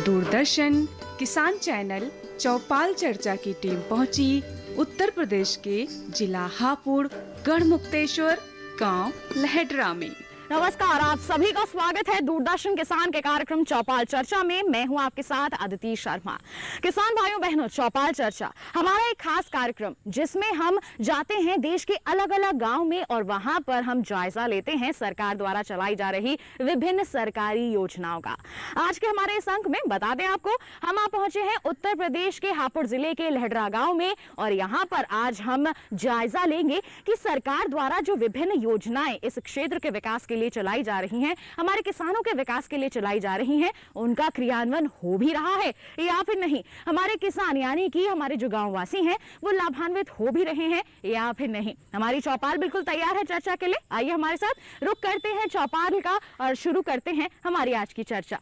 दूरदर्शन किसान चैनल चौपाल चर्चा की टीम पहुंची उत्तर प्रदेश के जिला हापुड़ गढ़मुक्तेश्वर गांव लहेड्रा में। नमस्कार, आप सभी का स्वागत है दूरदर्शन किसान के कार्यक्रम चौपाल चर्चा में। मैं हूं आपके साथ अदिति शर्मा। किसान भाइयों बहनों, चौपाल चर्चा हमारा एक खास कार्यक्रम जिसमें हम जाते हैं देश के अलग अलग गांव में और वहां पर हम जायजा लेते हैं सरकार द्वारा चलाई जा रही विभिन्न सरकारी योजनाओं का। आज के हमारे इस अंक में बता दें आपको, हम पहुंचे हैं उत्तर प्रदेश के हापुड़ जिले के लहेड्रा गाँव में और यहाँ पर आज हम जायजा लेंगे कि सरकार द्वारा जो विभिन्न योजनाएं इस क्षेत्र के विकास के लिए चलाई जा रही हैं, हमारे किसानों के विकास के लिए चलाई जा रही हैं, उनका क्रियान्वयन हो भी रहा है या फिर नहीं। हमारे किसान यानी कि हमारे जो गांववासी हैं वो लाभान्वित हो भी रहे हैं या फिर नहीं। हमारी चौपाल बिल्कुल तैयार है चर्चा के लिए। आइए हमारे साथ रुक करते हैं चौपाल का और शुरू करते हैं हमारी आज की चर्चा।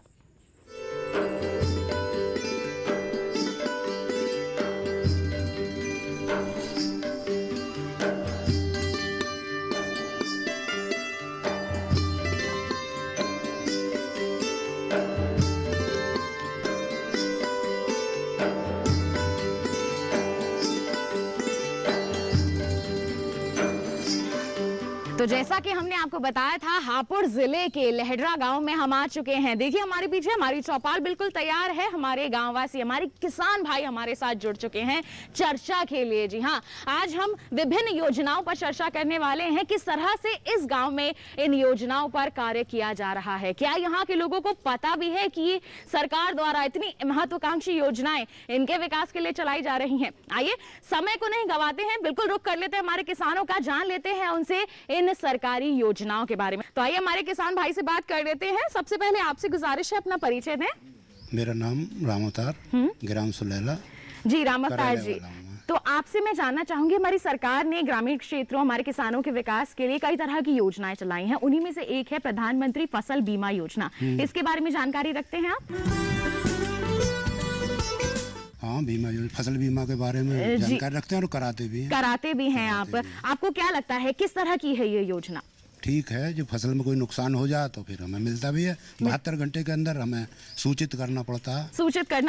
तो जैसा कि हमने आपको बताया था, हापुड़ जिले के लहेड्रा गांव में हम आ चुके हैं। देखिए हमारे पीछे हमारी चौपाल बिल्कुल तैयार है। हमारे गांववासी, हमारे किसान भाई हमारे साथ जुड़ चुके हैं चर्चा के लिए। जी हाँ, आज हम विभिन्न योजनाओं पर चर्चा करने वाले हैं। किस तरह से इस गांव में इन योजनाओं पर कार्य किया जा रहा है, क्या यहाँ के लोगों को पता भी है कि सरकार द्वारा इतनी महत्वाकांक्षी योजनाएं इनके विकास के लिए चलाई जा रही हैं। आइए समय को नहीं गवाते हैं, बिल्कुल रुक कर लेते हैं हमारे किसानों का, जान लेते हैं उनसे इन सरकारी योजनाओं के बारे में। तो आइए हमारे किसान भाई से बात कर लेते हैं। सबसे पहले आपसे गुजारिश है, अपना परिचय दें। मेरा नाम रामअवतार, ग्राम सुलैला। जी रामअवतार जी, तो आपसे मैं जानना चाहूंगी, हमारी सरकार ने ग्रामीण क्षेत्रों, हमारे किसानों के विकास के लिए कई तरह की योजनाएं चलाई हैं। उन्हीं में से एक है प्रधानमंत्री फसल बीमा योजना। इसके बारे में जानकारी रखते हैं आप? हाँ, बीमा फसल बीमा के बारे में जानकारी रखते हैं और कराते भी हैं आप। आपको क्या लगता है किस तरह की है ये योजना? ठीक है, जो फसल में कोई नुकसान हो जाए तो फिर हमें मिलता भी है। 72 घंटे के अंदर हमें सूचित करना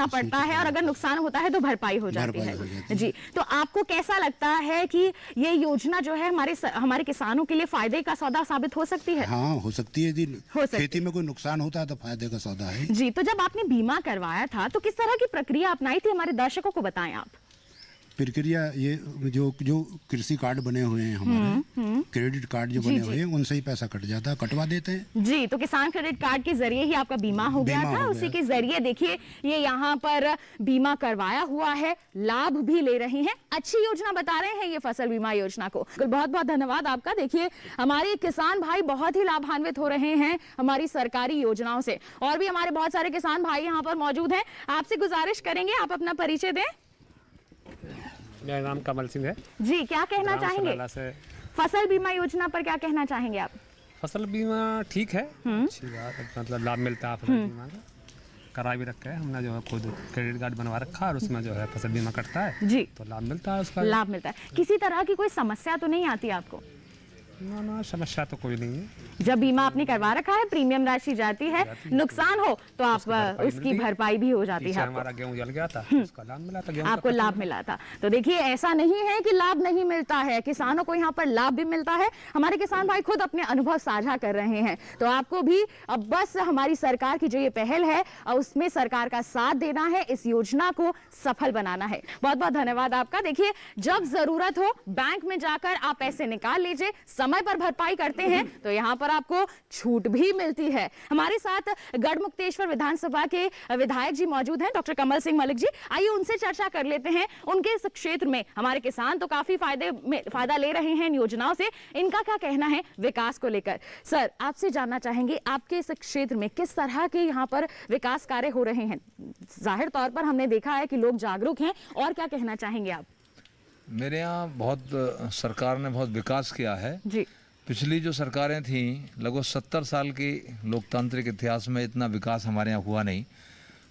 पड़ता है और अगर नुकसान होता है तो भरपाई हो जाती है। जी, तो आपको कैसा लगता है कि ये योजना जो है हमारे किसानों के लिए फायदे का सौदा साबित हो सकती है? हाँ, हो सकती है जी। खेती में कोई नुकसान होता है तो फायदे का सौदा है जी। तो जब आपने बीमा करवाया था तो किस तरह की प्रक्रिया अपनाई थी, हमारे दर्शकों को बताएं आप। प्रक्रिया ये जो कृषि कार्ड बने हुए हैं हमारे, क्रेडिट कार्ड जो बने हुए हैं, उनसे ही पैसा कट जाता है, कटवा देते हैं जी। तो किसान क्रेडिट कार्ड के जरिए ही आपका बीमा हो गया था। उसी के जरिए देखिए ये यहाँ पर बीमा करवाया हुआ है, लाभ भी ले रहे हैं। अच्छी योजना बता रहे हैं ये फसल बीमा योजना को। बहुत बहुत धन्यवाद आपका। देखिए हमारे किसान भाई बहुत ही लाभान्वित हो रहे हैं हमारी सरकारी योजनाओं से। और भी हमारे बहुत सारे किसान भाई यहाँ पर मौजूद हैं। आपसे गुजारिश करेंगे आप अपना परिचय दें। मेरा नाम कमल सिंह है जी। क्या कहना चाहेंगे फसल बीमा योजना पर, क्या कहना चाहेंगे आप? फसल बीमा ठीक है, अच्छी बात, मतलब लाभ मिलता है फसल बीमा का। करा भी रखा है हमने, जो है खुद क्रेडिट कार्ड बनवा रखा है और उसमें जो है फसल बीमा कटता है जी, तो लाभ मिलता है, उसका लाभ मिलता है। किसी तरह की कोई समस्या तो नहीं आती आपको? ना, समस्या तो कोई नहीं है। जब बीमा आपने करवा रखा है, प्रीमियम राशि जाती है, नुकसान हो तो आप उसकी भरपाई भी हो जाती है। हमारा गेहूं जल गया था, उसका लाभ मिला था, आपको लाभ मिला था। तो देखिए ऐसा नहीं है कि लाभ नहीं मिलता है, किसानों को यहाँ पर लाभ भी मिलता है। हमारे किसान भाई खुद अपने अनुभव साझा कर रहे हैं। तो आपको भी अब बस हमारी सरकार की जो ये पहल है उसमें सरकार का साथ देना है, इस योजना को सफल बनाना है। बहुत बहुत धन्यवाद आपका। देखिए जब जरूरत हो बैंक में जाकर आप पैसे निकाल लीजिए, समय पर भरपाई करते हैं तो यहाँ पर आपको छूट भी मिलती है। हमारे साथ गढ़मुक्तेश्वर विधानसभा के विधायक जी मौजूद हैं, डॉक्टर कमल सिंह मलिक जी। आइए उनसे चर्चा कर लेते हैं। उनके इस क्षेत्र में हमारे किसान तो काफी फायदा ले रहे हैं इन योजनाओं से, इनका क्या कहना है विकास को लेकर। सर, आपसे जानना चाहेंगे आपके इस क्षेत्र में किस तरह के यहाँ पर विकास कार्य हो रहे हैं। जाहिर तौर पर हमने देखा है कि लोग जागरूक हैं, और क्या कहना चाहेंगे आप? मेरे यहाँ सरकार ने बहुत विकास किया है जी। पिछली जो सरकारें थीं, लगभग 70 साल के लोकतांत्रिक इतिहास में इतना विकास हमारे यहाँ हुआ नहीं।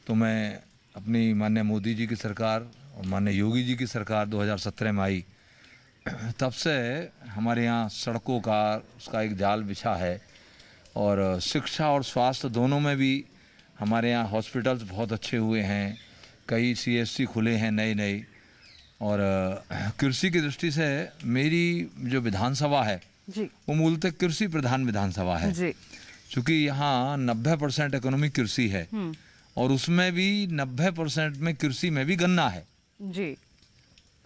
तो मैं अपनी माननीय मोदी जी की सरकार और माननीय योगी जी की सरकार 2017 में आई, तब से हमारे यहाँ सड़कों का उसका एक जाल बिछा है, और शिक्षा और स्वास्थ्य दोनों में भी हमारे यहाँ हॉस्पिटल्स बहुत अच्छे हुए हैं, कई CSC खुले हैं नए, और कृषि की दृष्टि से मेरी जो विधानसभा है जी। वो मूलतः कृषि प्रधान विधानसभा है जी। चूँकि यहाँ 90% इकोनॉमी कृषि है, और उसमें भी 90% में कृषि में भी गन्ना है जी।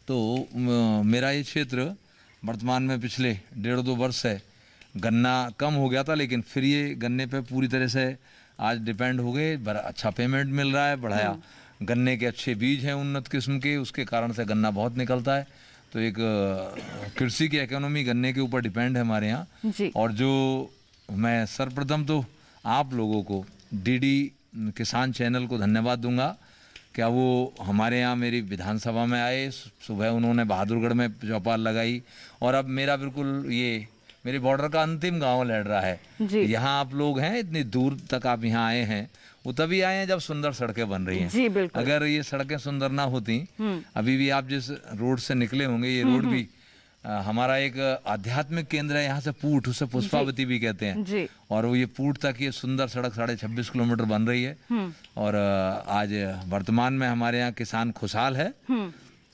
तो मेरा ये क्षेत्र वर्तमान में पिछले 1.5-2 वर्ष से गन्ना कम हो गया था, लेकिन फिर ये गन्ने पे पूरी तरह से आज डिपेंड हो गए। बड़ा अच्छा पेमेंट मिल रहा है, बढ़ाया गन्ने के अच्छे बीज हैं उन्नत किस्म के, उसके कारण से गन्ना बहुत निकलता है। तो एक कृषि की इकोनॉमी गन्ने के ऊपर डिपेंड है हमारे यहाँ। और जो मैं सर्वप्रथम तो आप लोगों को DD किसान चैनल को धन्यवाद दूंगा, क्या वो हमारे यहाँ मेरी विधानसभा में आए, सुबह उन्होंने बहादुरगढ़ में चौपाल लगाई, और अब मेरा बिल्कुल ये मेरे बॉर्डर का अंतिम गांव लहडरा है, यहाँ आप लोग हैं, इतनी दूर तक आप यहाँ आए हैं, वो तभी आए हैं जब सुंदर सड़कें बन रही हैं जी। बिल्कुल। अगर ये सड़कें सुंदर ना होती, अभी भी आप जिस रोड से निकले होंगे, ये रोड भी हमारा एक आध्यात्मिक केंद्र है, यहाँ से पूट, उसे पुष्पावती भी कहते हैं जी। और वो ये पूट तक ये सुंदर सड़क 26.5 किलोमीटर बन रही है, और आज वर्तमान में हमारे यहाँ किसान खुशहाल है।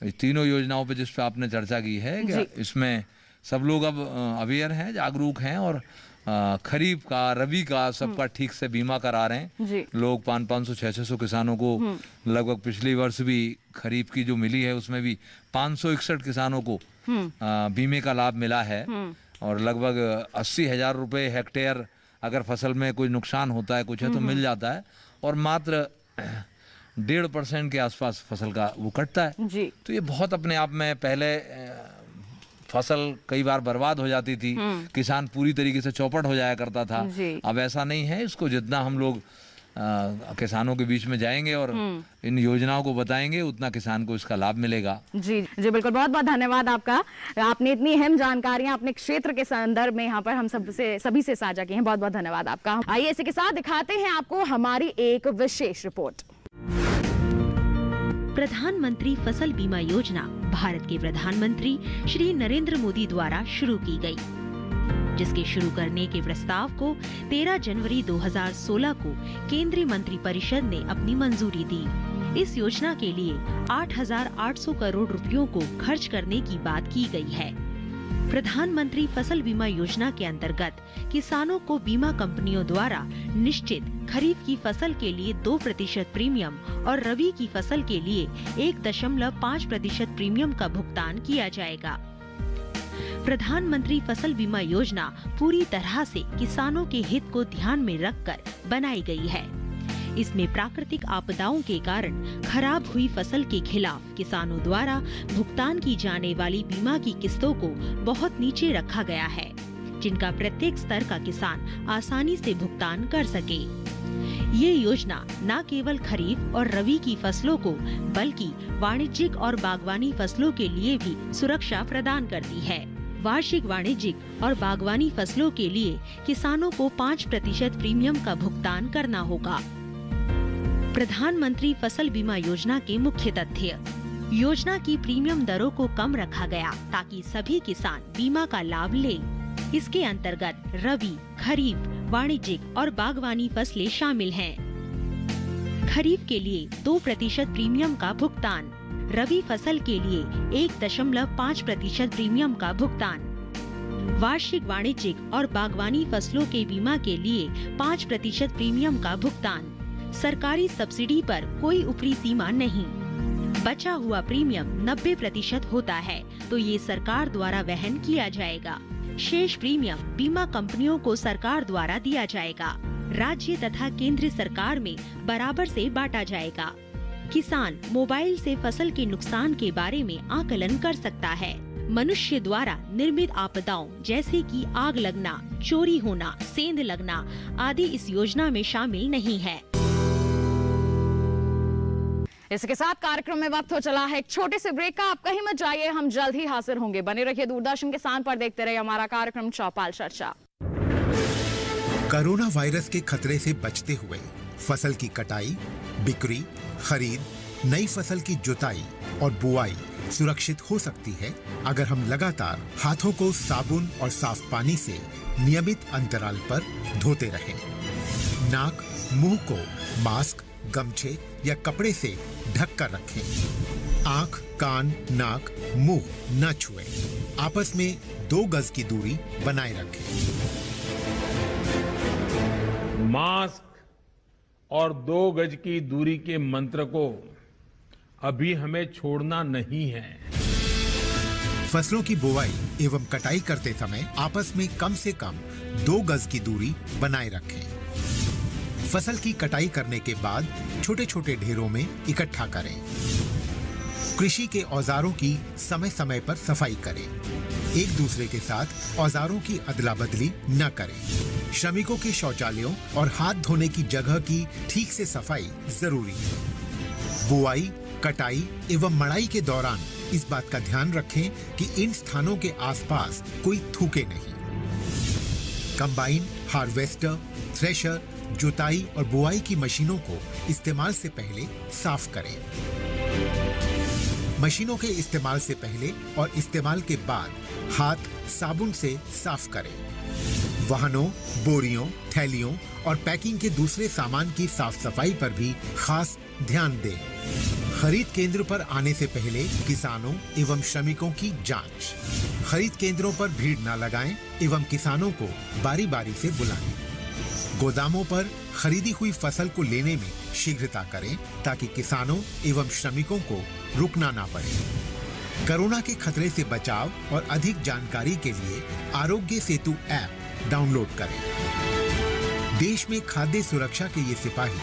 तीनों योजनाओं पे जिस पे आपने चर्चा की है, क्या इसमें सब लोग अब अवेयर हैं, जागरूक हैं, और खरीफ का, रबी का सबका ठीक से बीमा करा रहे हैं लोग। 500-600 किसानों को लगभग पिछले वर्ष भी खरीफ की जो मिली है उसमें भी 561 किसानों को बीमे का लाभ मिला है, और लगभग 80,000 रुपये हेक्टेयर अगर फसल में कोई नुकसान होता है कुछ है तो मिल जाता है, और मात्र 1.5% के आसपास फसल का वो कटता है जी। तो ये बहुत अपने आप में, पहले फसल कई बार बर्बाद हो जाती थी, किसान पूरी तरीके से चौपट हो जाया करता था, अब ऐसा नहीं है। इसको जितना हम लोग किसानों के बीच में जाएंगे और इन योजनाओं को बताएंगे, उतना किसान को इसका लाभ मिलेगा जी। जी बिल्कुल, बहुत बहुत धन्यवाद आपका। आपने इतनी अहम जानकारियां अपने क्षेत्र के संदर्भ में यहाँ पर हम सभी से साझा की हैं, बहुत बहुत धन्यवाद आपका। आइए इसी के साथ दिखाते हैं आपको हमारी एक विशेष रिपोर्ट। प्रधानमंत्री फसल बीमा योजना भारत के प्रधानमंत्री श्री नरेंद्र मोदी द्वारा शुरू की गई, जिसके शुरू करने के प्रस्ताव को 13 जनवरी 2016 को केंद्रीय मंत्रिपरिषद ने अपनी मंजूरी दी। इस योजना के लिए 8,800 करोड़ रुपयों को खर्च करने की बात की गई है। प्रधानमंत्री फसल बीमा योजना के अंतर्गत किसानों को बीमा कंपनियों द्वारा निश्चित खरीफ की फसल के लिए 2% प्रीमियम और रबी की फसल के लिए 1.5% प्रीमियम का भुगतान किया जाएगा। प्रधानमंत्री फसल बीमा योजना पूरी तरह से किसानों के हित को ध्यान में रखकर बनाई गई है। इसमें प्राकृतिक आपदाओं के कारण खराब हुई फसल के खिलाफ किसानों द्वारा भुगतान की जाने वाली बीमा की किस्तों को बहुत नीचे रखा गया है, जिनका प्रत्येक स्तर का किसान आसानी से भुगतान कर सके। ये योजना न केवल खरीफ और रबी की फसलों को बल्कि वाणिज्यिक और बागवानी फसलों के लिए भी सुरक्षा प्रदान करती है। वार्षिक वाणिज्यिक और बागवानी फसलों के लिए किसानों को 5% प्रीमियम का भुगतान करना होगा। प्रधानमंत्री फसल बीमा योजना के मुख्य तथ्य: योजना की प्रीमियम दरों को कम रखा गया ताकि सभी किसान बीमा का लाभ लें। इसके अंतर्गत रबी, खरीफ, वाणिज्यिक और बागवानी फसलें शामिल हैं। खरीफ के लिए 2% प्रीमियम का भुगतान, रबी फसल के लिए 1.5% प्रीमियम का भुगतान, वार्षिक वाणिज्यिक और बागवानी फसलों के बीमा के लिए 5% प्रीमियम का भुगतान। सरकारी सब्सिडी पर कोई ऊपरी सीमा नहीं। बचा हुआ प्रीमियम 90% होता है तो ये सरकार द्वारा वहन किया जाएगा। शेष प्रीमियम बीमा कंपनियों को सरकार द्वारा दिया जाएगा। राज्य तथा केंद्र सरकार में बराबर से बांटा जाएगा। किसान मोबाइल से फसल के नुकसान के बारे में आकलन कर सकता है। मनुष्य द्वारा निर्मित आपदाओं जैसे कि आग लगना, चोरी होना, सेंध लगना आदि इस योजना में शामिल नहीं है। इसके साथ कार्यक्रम में वक्त हो चला है एक छोटे से ब्रेक का। आप कहीं मत जाइए, हम जल्द ही हाजिर होंगे। बने रहिए दूरदर्शन किसान पर, देखते रहिए हमारा कार्यक्रम चौपाल चर्चा। कोरोना वायरस के खतरे से बचते हुए फसल की कटाई, बिक्री, खरीद, नई फसल की जुताई और बुआई सुरक्षित हो सकती है अगर हम लगातार हाथों को साबुन और साफ पानी से नियमित अंतराल पर धोते रहें। नाक, मुंह को मास्क, गमछे या कपड़े से ढक कर रखें। आंख, कान, नाक, मुंह न छुएं। आपस में 2 गज की दूरी बनाए रखें। मास्क और 2 गज की दूरी के मंत्र को अभी हमें छोड़ना नहीं है। फसलों की बुवाई एवं कटाई करते समय आपस में कम से कम 2 गज की दूरी बनाए रखें। फसल की कटाई करने के बाद छोटे छोटे ढेरों में इकट्ठा करें। कृषि के औजारों की समय समय पर सफाई करें। एक दूसरे के साथ औजारों की अदला बदली न करें। श्रमिकों के शौचालयों और हाथ धोने की जगह की ठीक से सफाई जरूरी है। बुआई, कटाई एवं मड़ाई के दौरान इस बात का ध्यान रखें कि इन स्थानों के आसपास कोई थूके नहीं। कंबाइन, हार्वेस्टर, थ्रेशर, जुताई और बुआई की मशीनों को इस्तेमाल से पहले साफ करें। मशीनों के इस्तेमाल से पहले और इस्तेमाल के बाद हाथ साबुन से साफ करें। वाहनों, बोरियों, थैलियों और पैकिंग के दूसरे सामान की साफ सफाई पर भी खास ध्यान दें। खरीद केंद्र पर आने से पहले किसानों एवं श्रमिकों की जांच। खरीद केंद्रों पर भीड़ न लगाएं एवं किसानों को बारी बारी से बुलाएं। गोदामों पर खरीदी हुई फसल को लेने में शीघ्रता करें ताकि किसानों एवं श्रमिकों को रुकना ना पड़े। कोरोना के खतरे से बचाव और अधिक जानकारी के लिए आरोग्य सेतु ऐप डाउनलोड करें। देश में खाद्य सुरक्षा के ये सिपाही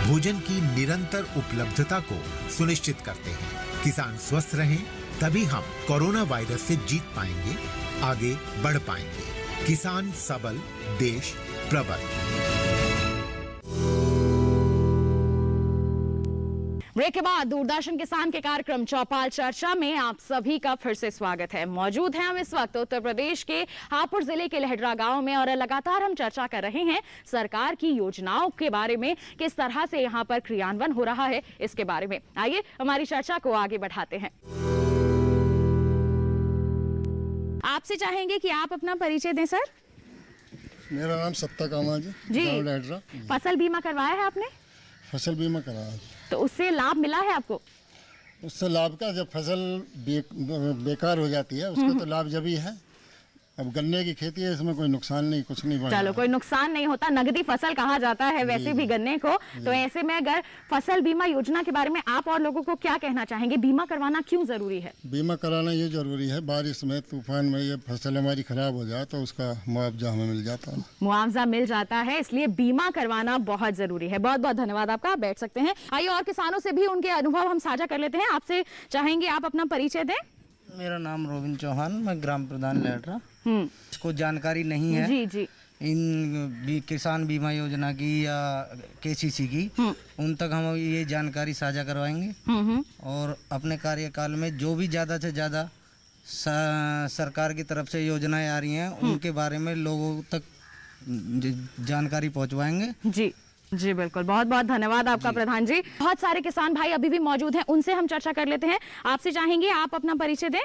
भोजन की निरंतर उपलब्धता को सुनिश्चित करते हैं। किसान स्वस्थ रहें तभी हम कोरोना वायरस से जीत पाएंगे, आगे बढ़ पाएंगे। किसान सबल, देश प्रबल। ब्रेक के बाद दूरदर्शन किसान के कार्यक्रम चौपाल चर्चा में आप सभी का फिर से स्वागत है। मौजूद हैं हम इस वक्त उत्तर प्रदेश के हापुड़ जिले के लहडरा गांव में और लगातार हम चर्चा कर रहे हैं सरकार की योजनाओं के बारे में, किस तरह से यहां पर क्रियान्वयन हो रहा है इसके बारे में। आइए हमारी चर्चा को आगे बढ़ाते हैं। आपसे चाहेंगे कि आप अपना परिचय दें सर। मेरा नाम सत्ता कामा जी। लहडरा। फसल बीमा करवाया है आपने? फसल बीमा कराया। तो उससे लाभ मिला है आपको? उससे लाभ का, जब फसल बेकार हो जाती है उसका तो लाभ जब ही है। अब गन्ने की खेती है, इसमें कोई नुकसान नहीं, कुछ नहीं बढ़ा। चलो, कोई नुकसान नहीं होता, नगदी फसल कहा जाता है वैसे भी गन्ने को। तो ऐसे में अगर फसल बीमा योजना के बारे में आप और लोगों को क्या कहना चाहेंगे? बीमा करवाना क्यों जरूरी है? बीमा कराना ये जरूरी है, बारिश में, तूफान में ये फसल हमारी खराब हो जाए तो उसका मुआवजा हमें मिल जाता है। मुआवजा मिल जाता है, इसलिए बीमा करवाना बहुत जरूरी है। बहुत बहुत धन्यवाद आपका, आप बैठ सकते हैं। आइए और किसानों से भी उनके अनुभव हम साझा कर लेते हैं। आपसे चाहेंगे आप अपना परिचय दें। मेरा नाम रोबिन चौहान, मैं ग्राम प्रधान लहडरा। इसको जानकारी नहीं है जी जी इन किसान बीमा योजना की या केसीसी की, उन तक हम ये जानकारी साझा करवाएंगे और अपने कार्यकाल में जो भी ज़्यादा से ज़्यादा सरकार की तरफ से योजनाएं आ रही हैं उनके बारे में लोगों तक जानकारी पहुंचवाएंगे। जी जी बिल्कुल, बहुत बहुत धन्यवाद आपका प्रधान जी। बहुत सारे किसान भाई अभी भी मौजूद हैं, उनसे हम चर्चा कर लेते हैं। आपसे चाहेंगे आप अपना परिचय दें।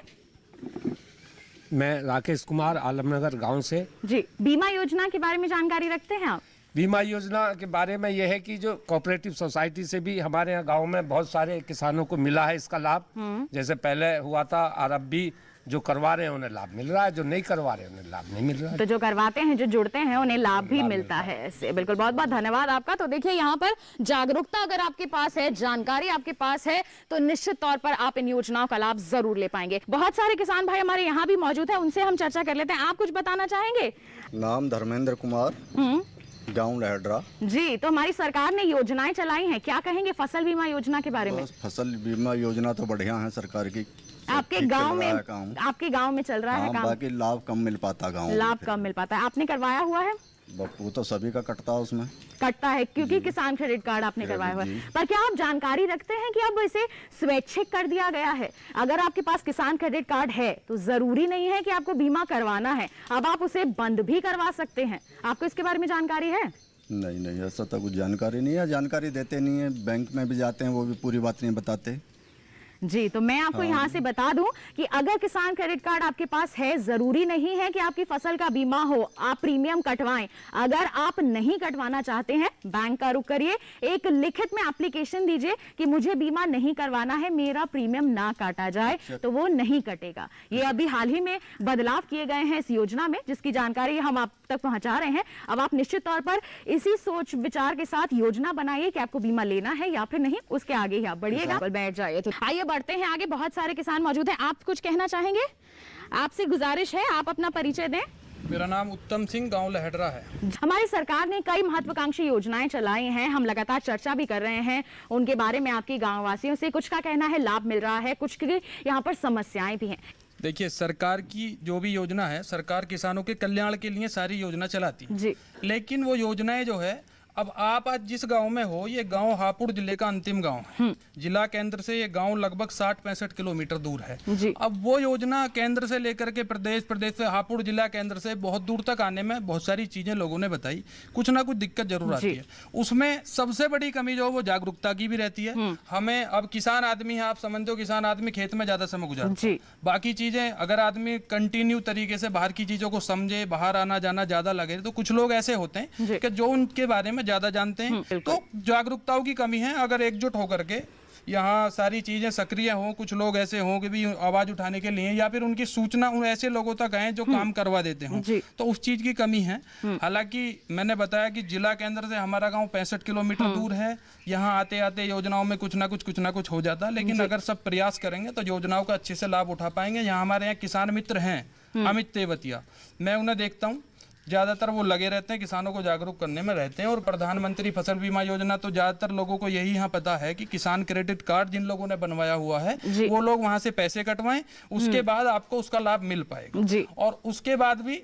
मैं राकेश कुमार, आलमनगर गांव से। जी, बीमा योजना के बारे में जानकारी रखते हैं आप? बीमा योजना के बारे में यह है कि जो कोऑपरेटिव सोसाइटी से भी हमारे यहाँ गांव में बहुत सारे किसानों को मिला है इसका लाभ। जैसे पहले हुआ था, और अब भी जो करवा रहे हैं उन्हें लाभ मिल रहा है, जो नहीं करवा रहे हैं उन्हें लाभ नहीं मिल रहा है। तो जो करवाते हैं, जो जुड़ते हैं, उन्हें लाभ भी मिलता है इससे। बिल्कुल, बहुत बहुत धन्यवाद आपका। तो देखिए, यहाँ पर जागरूकता अगर आपके पास है, जानकारी आपके पास है, तो निश्चित तौर पर आप इन योजनाओं का लाभ जरूर ले पाएंगे। बहुत सारे किसान भाई हमारे यहाँ भी मौजूद है, उनसे हम चर्चा कर लेते हैं। आप कुछ बताना चाहेंगे? नाम धर्मेंद्र कुमार, गाँव लहड्रा। जी, तो हमारी सरकार ने योजनाएं चलाई हैं, क्या कहेंगे फसल बीमा योजना के बारे में? फसल बीमा योजना तो बढ़िया है सरकार की। आपके गांव में, आपके गांव में चल रहा है काम? बाकी लाभ कम मिल पाता गांव में। लाभ कम मिल पाता है। आपने करवाया हुआ है? वो तो सभी का कटता है, उसमें कटता है क्योंकि किसान क्रेडिट कार्ड आपने करवाया हुआ है। पर क्या आप जानकारी रखते हैं कि अब इसे स्वैच्छिक कर दिया गया है? अगर आपके पास किसान क्रेडिट कार्ड है तो जरूरी नहीं है कि आपको बीमा करवाना है, अब आप उसे बंद भी करवा सकते हैं। आपको इसके बारे में जानकारी है? नहीं, ऐसा तो कुछ जानकारी नहीं है, जानकारी देते नहीं है। बैंक में भी जाते हैं, वो भी पूरी बात नहीं बताते। जी, तो मैं आपको यहाँ से बता दूं कि अगर किसान क्रेडिट कार्ड आपके पास है, जरूरी नहीं है कि आपकी फसल का बीमा हो, आप प्रीमियम कटवाएं। अगर आप नहीं कटवाना चाहते हैं, बैंक का रुख करिए, एक लिखित में एप्लीकेशन दीजिए कि मुझे बीमा नहीं करवाना है, मेरा प्रीमियम ना काटा जाए, तो वो नहीं कटेगा। ये अभी हाल ही में बदलाव किए गए हैं इस योजना में, जिसकी जानकारी हम आप तक पहुंचा रहे हैं। अब आप निश्चित तौर पर इसी सोच विचार के साथ योजना बनाइए कि आपको बीमा लेना है या फिर नहीं, उसके आगे ही आप बढ़िएगा। बैठ जाइए। तो आइए बढ़ते हैं आगे, बहुत सारे किसान मौजूद हैं। आप कुछ कहना चाहेंगे? आपसे गुजारिश है, आप अपना परिचय दें। मेरा नाम उत्तम सिंह, गांव लहड्रा है। हमारी सरकार ने कई महत्वाकांक्षी योजनाएं चलाई हैं, हम लगातार चर्चा भी कर रहे हैं उनके बारे में। आपके गाँव वासियों से कुछ का कहना है लाभ मिल रहा है, कुछ की यहाँ पर समस्याएं भी हैं। देखिए, सरकार की जो भी योजना है, सरकार किसानों के कल्याण के लिए सारी योजना चलाती है जी। लेकिन वो योजनाएं जो है, अब आप आज जिस गांव में हो, ये गांव हापुड़ जिले का अंतिम गांव है। जिला केंद्र से ये गांव लगभग 60-65 किलोमीटर दूर है जी। अब वो योजना केंद्र से लेकर के प्रदेश से हापुड़ जिला केंद्र से बहुत दूर तक आने में बहुत सारी चीजें लोगों ने बताई, कुछ ना कुछ दिक्कत जरूर आती है। उसमें सबसे बड़ी कमी जो है वो जागरूकता की भी रहती है। हमें अब किसान आदमी है, आप समझते हो, किसान आदमी खेत में ज्यादा समय गुजारता है। बाकी चीजें अगर आदमी कंटिन्यू तरीके से बाहर की चीजों को समझे, बाहर आना जाना ज्यादा लगे, तो कुछ लोग ऐसे होते हैं कि जो उनके बारे में ज्यादा जानते हैं। तो जागरूकताओं की कमी है। अगर एकजुट होकर के यहाँ सारी चीजें सक्रिय हों, कुछ लोग ऐसे हों कि भी आवाज उठाने के लिए, या फिर उनकी सूचना उन ऐसे लोगों तक आए जो काम करवा देते हों, तो उस चीज की कमी है। हालांकि मैंने बताया कि जिला केंद्र से हमारा गांव 65 किलोमीटर दूर है। यहाँ आते आते योजनाओं में कुछ ना कुछ हो जाता है, लेकिन अगर सब प्रयास करेंगे तो योजनाओं का अच्छे से लाभ उठा पाएंगे। यहाँ हमारे यहाँ किसान मित्र हैं, अमित तेवतिया, मैं उन्हें देखता हूँ, ज़्यादातर वो लगे रहते हैं, किसानों को जागरूक करने में रहते हैं। और प्रधानमंत्री फसल बीमा योजना तो ज़्यादातर लोगों को यही यहाँ पता है कि किसान क्रेडिट कार्ड जिन लोगों ने बनवाया हुआ है, वो लोग वहाँ से पैसे कटवाएं, उसके बाद आपको उसका लाभ मिल पाएगा। और उसके बाद भी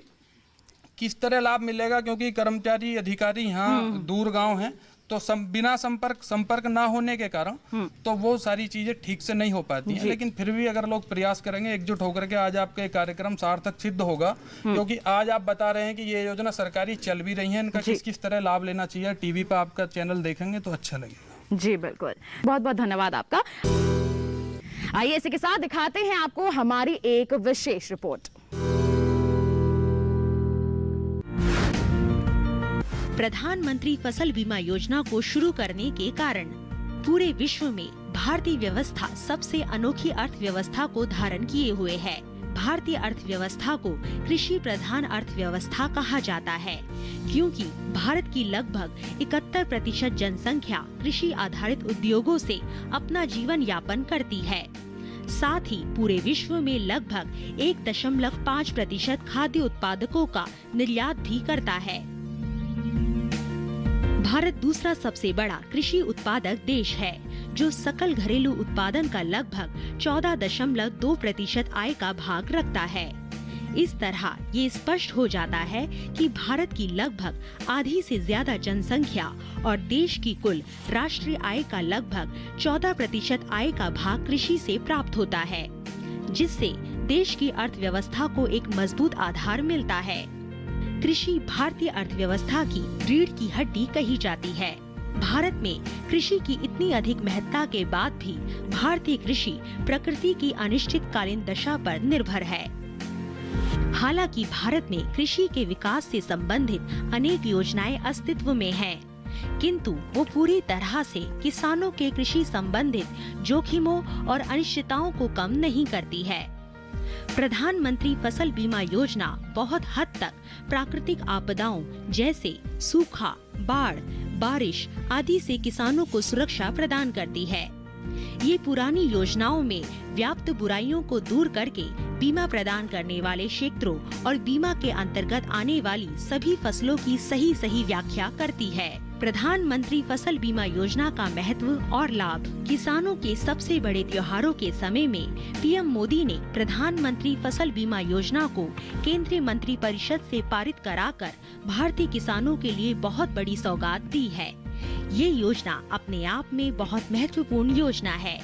किस तरह लाभ मिलेगा, क्योंकि कर्मचारी अधिकारी यहाँ दूर गाँव हैं, तो बिना संपर्क ना होने के कारण तो वो सारी चीजें ठीक से नहीं हो पाती हैं। लेकिन फिर भी अगर लोग प्रयास करेंगे, एकजुट होकर के, आज आपका कार्यक्रम सार्थक सिद्ध होगा। क्योंकि आज आप बता रहे हैं कि ये योजना सरकारी चल भी रही है, इनका किस तरह लाभ लेना चाहिए, टीवी पर आपका चैनल देखेंगे तो अच्छा लगेगा। जी बिल्कुल, बहुत बहुत धन्यवाद आपका। आइए इसी के साथ दिखाते हैं आपको हमारी एक विशेष रिपोर्ट। प्रधानमंत्री फसल बीमा योजना को शुरू करने के कारण पूरे विश्व में भारतीय व्यवस्था सबसे अनोखी अर्थव्यवस्था को धारण किए हुए है। भारतीय अर्थव्यवस्था को कृषि प्रधान अर्थव्यवस्था कहा जाता है, क्योंकि भारत की लगभग 71% जनसंख्या कृषि आधारित उद्योगों से अपना जीवन यापन करती है। साथ ही पूरे विश्व में लगभग 1.5% खाद्य उत्पादकों का निर्यात भी करता है। भारत दूसरा सबसे बड़ा कृषि उत्पादक देश है, जो सकल घरेलू उत्पादन का लगभग 14.2% आय का भाग रखता है। इस तरह ये स्पष्ट हो जाता है कि भारत की लगभग आधी से ज्यादा जनसंख्या और देश की कुल राष्ट्रीय आय का लगभग 14% आय का भाग कृषि से प्राप्त होता है, जिससे देश की अर्थव्यवस्था को एक मजबूत आधार मिलता है। कृषि भारतीय अर्थव्यवस्था की रीढ़ की हड्डी कही जाती है। भारत में कृषि की इतनी अधिक महत्ता के बाद भी भारतीय कृषि प्रकृति की अनिश्चितकालीन दशा पर निर्भर है। हालांकि भारत में कृषि के विकास से संबंधित अनेक योजनाएं अस्तित्व में हैं, किंतु वो पूरी तरह से किसानों के कृषि संबंधित जोखिमों और अनिश्चितताओं को कम नहीं करती है। प्रधानमंत्री फसल बीमा योजना बहुत हद तक प्राकृतिक आपदाओं जैसे सूखा, बाढ़, बारिश आदि से किसानों को सुरक्षा प्रदान करती है। ये पुरानी योजनाओं में व्याप्त बुराइयों को दूर करके बीमा प्रदान करने वाले क्षेत्रों और बीमा के अंतर्गत आने वाली सभी फसलों की सही व्याख्या करती है। प्रधानमंत्री फसल बीमा योजना का महत्व और लाभ। किसानों के सबसे बड़े त्योहारों के समय में पीएम मोदी ने प्रधानमंत्री फसल बीमा योजना को केंद्रीय मंत्रिपरिषद से पारित कराकर भारतीय किसानों के लिए बहुत बड़ी सौगात दी है। ये योजना अपने आप में बहुत महत्वपूर्ण योजना है,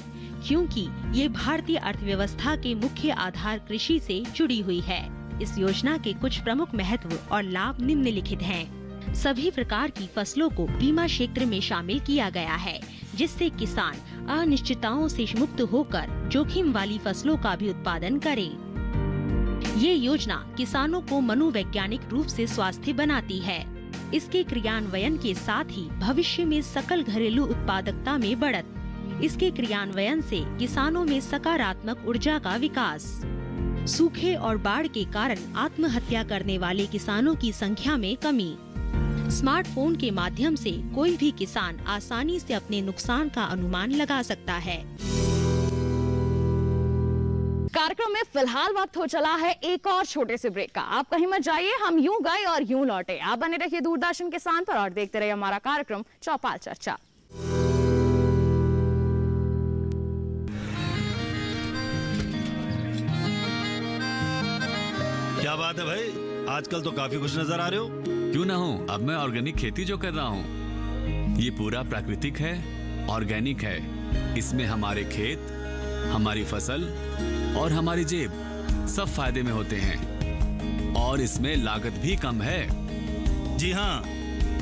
क्योंकि ये भारतीय अर्थव्यवस्था के मुख्य आधार कृषि से जुड़ी हुई है। इस योजना के कुछ प्रमुख महत्व और लाभ निम्नलिखित हैं। सभी प्रकार की फसलों को बीमा क्षेत्र में शामिल किया गया है, जिससे किसान अनिश्चितताओं से मुक्त होकर जोखिम वाली फसलों का भी उत्पादन करें। ये योजना किसानों को मनोवैज्ञानिक रूप से स्वास्थ्य बनाती है। इसके क्रियान्वयन के साथ ही भविष्य में सकल घरेलू उत्पादकता में बढ़त। इसके क्रियान्वयन से किसानों में सकारात्मक ऊर्जा का विकास। सूखे और बाढ़ के कारण आत्महत्या करने वाले किसानों की संख्या में कमी। स्मार्टफोन के माध्यम से कोई भी किसान आसानी से अपने नुकसान का अनुमान लगा सकता है। कार्यक्रम में फिलहाल वक्त हो चला है एक और छोटे से ब्रेक का। आप कहीं मत जाइए, हम यूं गए और यूं लौटे। आप बने रहिए दूरदर्शन किसान पर और देखते रहिए हमारा कार्यक्रम चौपाल चर्चा। क्या बात है भाई, आजकल तो काफी खुश नजर आ रहे हो। क्यों ना हो, अब मैं ऑर्गेनिक खेती जो कर रहा हूँ ये पूरा प्राकृतिक है, ऑर्गेनिक है। इसमें हमारे खेत, हमारी फसल और हमारी जेब सब फायदे में होते हैं और इसमें लागत भी कम है। जी हाँ,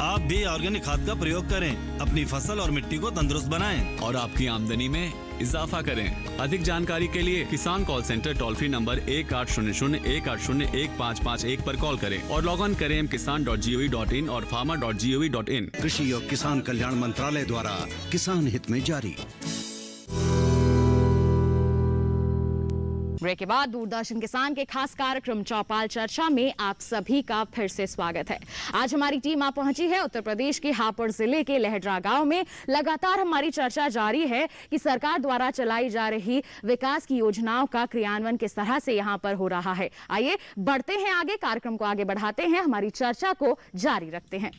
आप भी ऑर्गेनिक खाद का प्रयोग करें, अपनी फसल और मिट्टी को तंदुरुस्त बनाएं और आपकी आमदनी में इजाफा करें। अधिक जानकारी के लिए किसान call centre toll free number 1800-180-1551 पर कॉल करें और लॉग ऑन करें kisan.gov.in और farmer.gov.in। कृषि और किसान कल्याण मंत्रालय द्वारा किसान हित में जारी। ब्रेक के बाद दूरदर्शन किसान के खास कार्यक्रम चौपाल चर्चा में आप सभी का फिर से स्वागत है। आज हमारी टीम आ पहुंची है उत्तर प्रदेश के हापुड़ जिले के लहडरा गांव में। लगातार हमारी चर्चा जारी है कि सरकार द्वारा चलाई जा रही विकास की योजनाओं का क्रियान्वयन किस तरह से यहां पर हो रहा है। आइए बढ़ते हैं आगे, कार्यक्रम को आगे बढ़ाते हैं, हमारी चर्चा को जारी रखते हैं।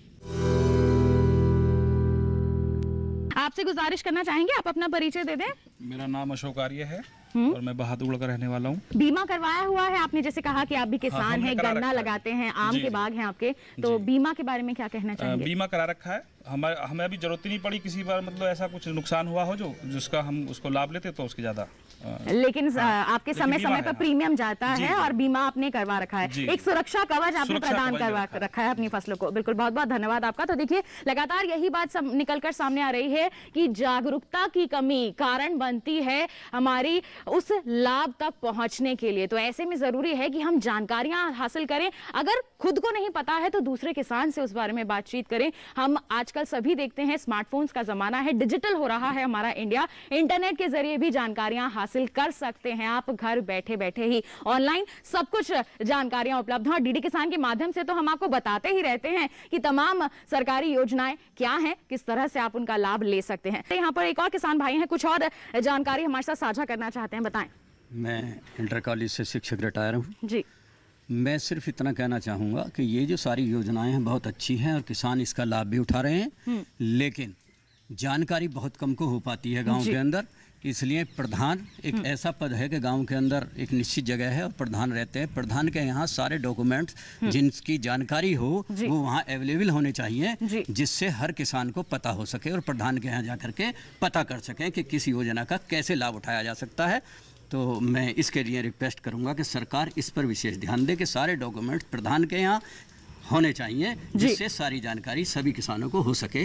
आपसे गुजारिश करना चाहेंगे, आप अपना परिचय दे दें। मेरा नाम अशोक आर्य है और मैं बहादुर का रहने वाला हूँ। बीमा करवाया हुआ है आपने, जैसे कहा कि आप भी किसान हैं, गन्ना लगाते हैं, आम के बाग हैं आपके, तो बीमा के बारे में क्या कहना चाहेंगे? बीमा करा रखा है, हमें अभी जरूरत ही नहीं पड़ी किसी बार, मतलब ऐसा कुछ नुकसान हुआ हो जिसका हम उसको लाभ लेते तो उसके ज्यादा। लेकिन आपके समय पर प्रीमियम जाता है और बीमा आपने करवा रखा है, एक सुरक्षा कवच आपने प्रदान करवा रखा है अपनी फसलों को। बिल्कुल, बहुत बहुत धन्यवाद आपका। तो देखिए लगातार यही बात निकलकर सामने आ रही है कि जागरूकता की कमी कारण बनती है हमारी उस लाभ तक पहुंचने के लिए। तो ऐसे में जरूरी है कि हम जानकारियां हासिल करें, अगर खुद को नहीं पता है तो दूसरे किसान से उस बारे में बातचीत करें। हम आजकल सभी देखते हैं स्मार्टफोन्स का जमाना है, डिजिटल हो रहा है हमारा इंडिया, इंटरनेट के जरिए भी जानकारियां हासिल कर सकते हैं आप घर बैठे बैठे ही। ऑनलाइन सब कुछ जानकारियां उपलब्ध हैं और डीडी किसान के माध्यम से तो हम आपको बताते ही रहते हैं कि तमाम सरकारी योजनाएं क्या हैं, किस तरह से आप उनका लाभ ले सकते हैं। यहाँ पर एक और किसान भाई हैं, कुछ और जानकारी हमारे साथ साझा करना चाहते हैं, बताएं। मैं इंटर कॉलेज से शिक्षक रिटायर हूँ जी। मैं सिर्फ इतना कहना चाहूँगा कि ये जो सारी योजनाएं हैं बहुत अच्छी हैं और किसान इसका लाभ भी उठा रहे हैं, लेकिन जानकारी बहुत कम को हो पाती है गांव के अंदर। इसलिए प्रधान एक ऐसा पद है कि गांव के अंदर एक निश्चित जगह है और प्रधान रहते हैं। प्रधान के यहाँ सारे डॉक्यूमेंट्स जिनकी जानकारी हो वो वहाँ अवेलेबल होने चाहिए, जिससे हर किसान को पता हो सके और प्रधान के यहाँ जा करके पता कर सकें कि किस योजना का कैसे लाभ उठाया जा सकता है। तो मैं इसके लिए रिक्वेस्ट करूंगा कि सरकार इस पर विशेष ध्यान दे कि सारे डॉक्यूमेंट्स प्रधान के यहाँ होने चाहिए, जिससे सारी जानकारी सभी किसानों को हो सके।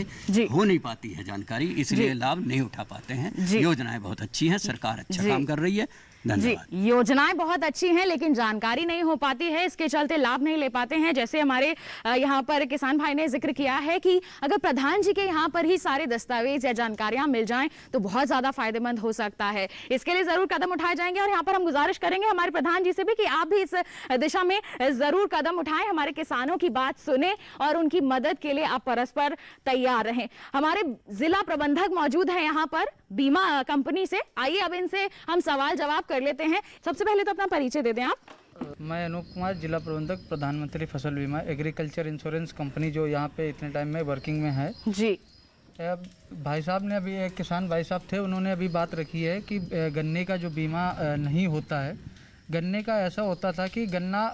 हो नहीं पाती है जानकारी, इसलिए लाभ नहीं उठा पाते हैं। योजनाएं बहुत अच्छी हैं, सरकार अच्छा काम कर रही है धन्यवाद। जी, योजनाएं बहुत अच्छी हैं लेकिन जानकारी नहीं हो पाती है, इसके चलते लाभ नहीं ले पाते हैं। जैसे हमारे यहाँ पर किसान भाई ने जिक्र किया है कि अगर प्रधान जी के यहाँ पर ही सारे दस्तावेज या जानकारियां मिल जाएं तो बहुत ज्यादा फायदेमंद हो सकता है। इसके लिए जरूर कदम उठाए जाएंगे और यहाँ पर हम गुजारिश करेंगे हमारे प्रधान जी से भी कि आप भी इस दिशा में जरूर कदम उठाएं, हमारे किसानों की बात सुने और उनकी मदद के लिए आप परस्पर तैयार रहें। हमारे जिला प्रबंधक मौजूद हैं यहाँ पर बीमा कंपनी से, आइए अब इनसे हम सवाल जवाब कर लेते हैं। सबसे पहले तो अपना परिचय दे दें आप। मैं अनूप कुमार, जिला प्रबंधक प्रधानमंत्री फसल बीमा एग्रीकल्चर इंश्योरेंस कंपनी, जो यहाँ पे इतने टाइम में वर्किंग में है। जी, भाई साहब ने अभी, एक किसान भाई साहब थे, उन्होंने अभी बात रखी है कि गन्ने का जो बीमा नहीं होता है, गन्ने का ऐसा होता था कि गन्ना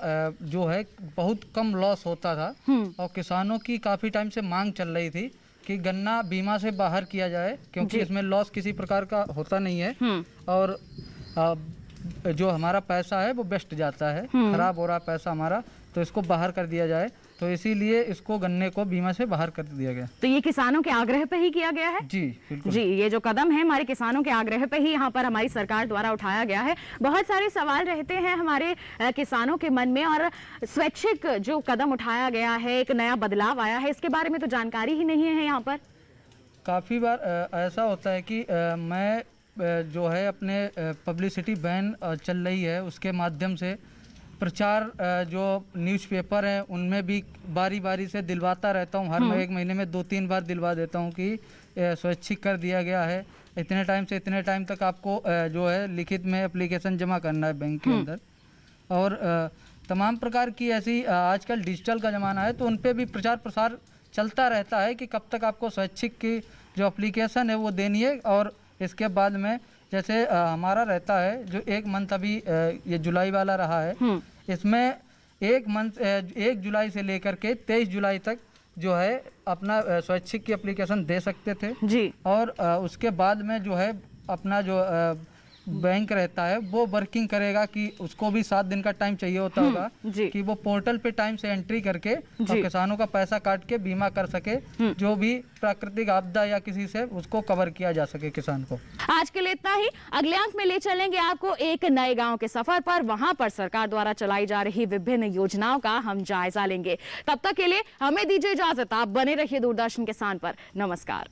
जो है बहुत कम लॉस होता था और किसानों की काफ़ी टाइम से मांग चल रही थी कि गन्ना बीमा से बाहर किया जाए क्योंकि इसमें लॉस किसी प्रकार का होता नहीं है और जो हमारा पैसा है वो बेस्ट जाता है, खराब हो रहा पैसा हमारा, तो इसको बाहर कर दिया जाए। तो इसीलिए इसको गन्ने को बीमा से बाहर कर दिया गया। तो ये किसानों के आग्रह पे ही किया गया है? जी बिल्कुल। जी, ये जो कदम है हमारे किसानों के आग्रह पे ही यहाँ पर हमारी सरकार द्वारा उठाया गया है। बहुत सारे सवाल रहते हैं हमारे किसानों के मन में और स्वैच्छिक जो कदम उठाया गया है, एक नया बदलाव आया है, इसके बारे में तो जानकारी ही नहीं है यहाँ पर। काफ़ी बार ऐसा होता है कि मैं जो है अपने पब्लिसिटी बैन चल रही है उसके माध्यम से प्रचार जो न्यूज़पेपर हैं उनमें भी बारी बारी से दिलवाता रहता हूँ। हर एक महीने में 2-3 बार दिलवा देता हूँ कि स्वैच्छिक कर दिया गया है, इतने टाइम से इतने टाइम तक आपको जो है लिखित में एप्लीकेशन जमा करना है बैंक के अंदर। और तमाम प्रकार की ऐसी आजकल डिजिटल का ज़माना है तो उन पर भी प्रचार प्रसार चलता रहता है कि कब तक आपको स्वैच्छिक की जो एप्लीकेशन है वो देनी है। और इसके बाद में जैसे हमारा रहता है जो 1 मंथ अभी ये जुलाई वाला रहा है, इसमें 1 जुलाई से लेकर के 23 जुलाई तक जो है अपना स्वैच्छिक की एप्लीकेशन दे सकते थे जी। और उसके बाद में जो है अपना जो बैंक रहता है वो वर्किंग करेगा कि उसको भी 7 दिन का टाइम चाहिए होता होगा कि वो पोर्टल पे टाइम से एंट्री करके और किसानों का पैसा काट के बीमा कर सके, जो भी प्राकृतिक आपदा या किसी से उसको कवर किया जा सके किसान को। आज के लिए इतना ही। अगले अंक में ले चलेंगे आपको एक नए गांव के सफर पर, वहां पर सरकार द्वारा चलाई जा रही विभिन्न योजनाओं का हम जायजा लेंगे। तब तक के लिए हमें दीजिए इजाजत, आप बने रहिए दूरदर्शन किसान पर। नमस्कार।